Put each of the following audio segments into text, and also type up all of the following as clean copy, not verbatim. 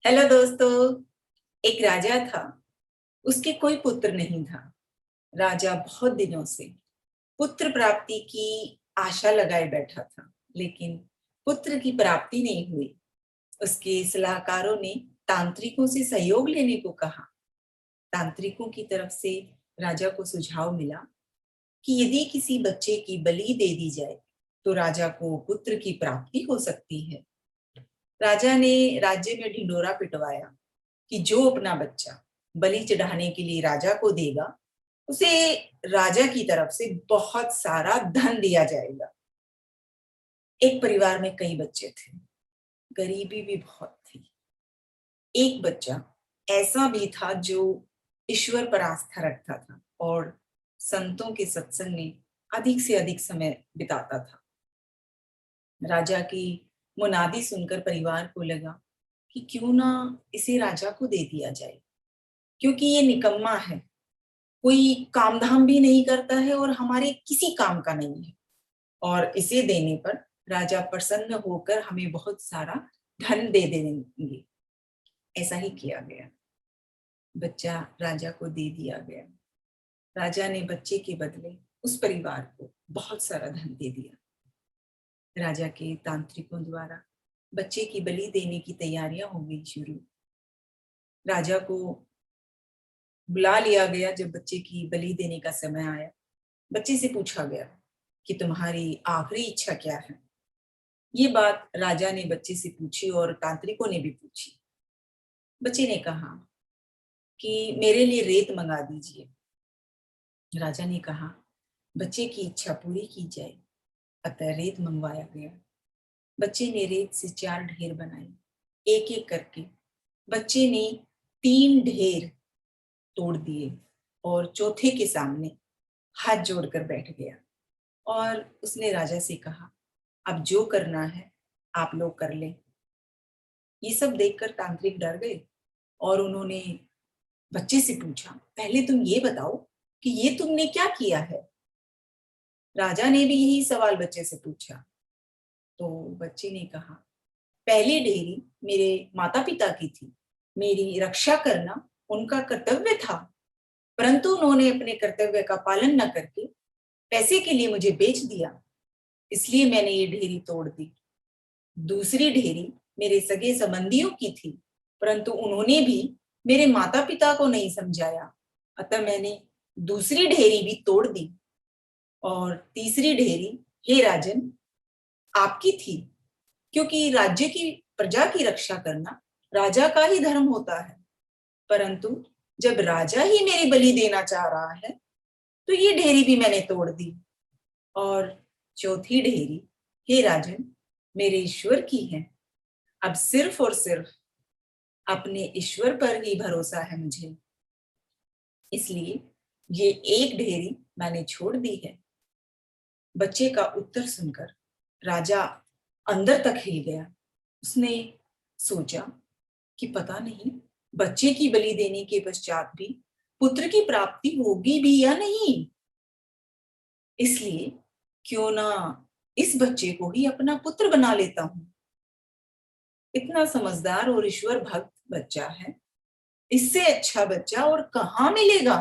Hello दोस्तों। एक राजा था। उसके कोई पुत्र नहीं था। राजा बहुत दिनों से पुत्र प्राप्ति की आशा लगाए बैठा था, लेकिन पुत्र की प्राप्ति नहीं हुई। उसके सलाहकारों ने तांत्रिकों से सहयोग लेने को कहा। तांत्रिकों की तरफ से राजा को सुझाव मिला कि यदि किसी बच्चे की बलि दे दी जाए तो राजा को पुत्र की प्राप्ति हो सकती है। राजा ने राज्य में ढिंढोरा पिटवाया कि जो अपना बच्चा बलि चढ़ाने के लिए राजा को देगा, उसे राजा की तरफ से बहुत सारा धन दिया जाएगा। एक परिवार में कई बच्चे थे, गरीबी भी बहुत थी। एक बच्चा ऐसा भी था जो ईश्वर पर आस्था रखता था और संतों के सत्संग में अधिक से अधिक समय बिताता था। राजा की मुनादी सुनकर परिवार को लगा कि क्यों ना इसे राजा को दे दिया जाए, क्योंकि ये निकम्मा है, कोई काम धाम भी नहीं करता है और हमारे किसी काम का नहीं है, और इसे देने पर राजा प्रसन्न होकर हमें बहुत सारा धन दे देंगे। ऐसा ही किया गया। बच्चा राजा को दे दिया गया। राजा ने बच्चे के बदले उस परिवार को बहुत सारा धन दे दिया। राजा के तांत्रिकों द्वारा बच्चे की बलि देने की तैयारियां हो गई शुरू। राजा को बुला लिया गया। जब बच्चे की बलि देने का समय आया, बच्चे से पूछा गया कि तुम्हारी आखिरी इच्छा क्या है। ये बात राजा ने बच्चे से पूछी और तांत्रिकों ने भी पूछी। बच्चे ने कहा कि मेरे लिए रेत मंगा दीजिए। राजा ने कहा बच्चे की इच्छा पूरी की जाए, अतः रेत मंगवाया गया। बच्चे ने रेत से 4 ढेर बनाए। एक एक करके बच्चे ने 3 ढेर तोड़ दिए और चौथे के सामने हाथ जोड़कर बैठ गया और उसने राजा से कहा, अब जो करना है आप लोग कर ले। ये सब देखकर तांत्रिक डर गए और उन्होंने बच्चे से पूछा, पहले तुम ये बताओ कि ये तुमने क्या किया है। राजा ने भी यही सवाल बच्चे से पूछा। तो बच्चे ने कहा, पहली डेयरी मेरे माता पिता की थी, मेरी रक्षा करना उनका कर्तव्य था, परंतु उन्होंने अपने कर्तव्य का पालन न करके पैसे के लिए मुझे बेच दिया, इसलिए मैंने ये ढेरी तोड़ दी। दूसरी ढेरी मेरे सगे संबंधियों की थी, परंतु उन्होंने भी मेरे माता पिता को नहीं समझाया, अतः मैंने दूसरी ढेरी भी तोड़ दी। और तीसरी ढेरी, हे राजन, आपकी थी, क्योंकि राज्य की प्रजा की रक्षा करना राजा का ही धर्म होता है, परंतु जब राजा ही मेरी बलि देना चाह रहा है तो ये ढेरी भी मैंने तोड़ दी। और चौथी ढेरी, हे राजन, मेरे ईश्वर की है, अब सिर्फ और सिर्फ अपने ईश्वर पर ही भरोसा है मुझे, इसलिए ये एक ढेरी मैंने छोड़ दी है। बच्चे का उत्तर सुनकर राजा अंदर तक हिल गया। उसने सोचा कि पता नहीं बच्चे की बलि देने के पश्चात भी पुत्र की प्राप्ति होगी भी या नहीं, इसलिए क्यों ना इस बच्चे को ही अपना पुत्र बना लेता हूं। इतना समझदार और ईश्वर भक्त बच्चा है, इससे अच्छा बच्चा और कहाँ मिलेगा।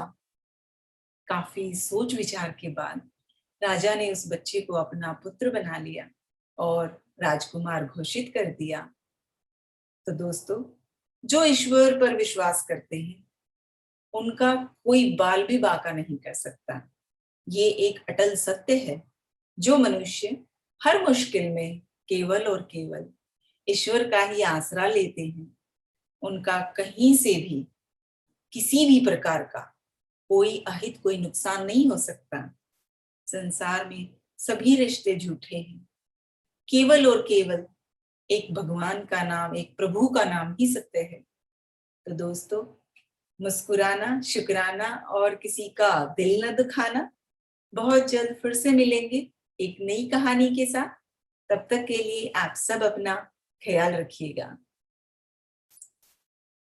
काफी सोच विचार के बाद राजा ने उस बच्चे को अपना पुत्र बना लिया और राजकुमार घोषित कर दिया। तो दोस्तों, जो ईश्वर पर विश्वास करते हैं उनका कोई बाल भी बांका नहीं कर सकता। ये एक अटल सत्य है। जो मनुष्य हर मुश्किल में केवल और केवल ईश्वर का ही आसरा लेते हैं, उनका कहीं से भी किसी भी प्रकार का कोई अहित, कोई नुकसान नहीं हो सकता। संसार में सभी रिश्ते झूठे हैं, केवल और केवल एक भगवान का नाम, एक प्रभु का नाम ही सत्य है। तो दोस्तों, मुस्कुराना, शुक्राना और किसी का दिल न दुखाना। बहुत जल्द फिर से मिलेंगे एक नई कहानी के साथ। तब तक के लिए आप सब अपना ख्याल रखिएगा।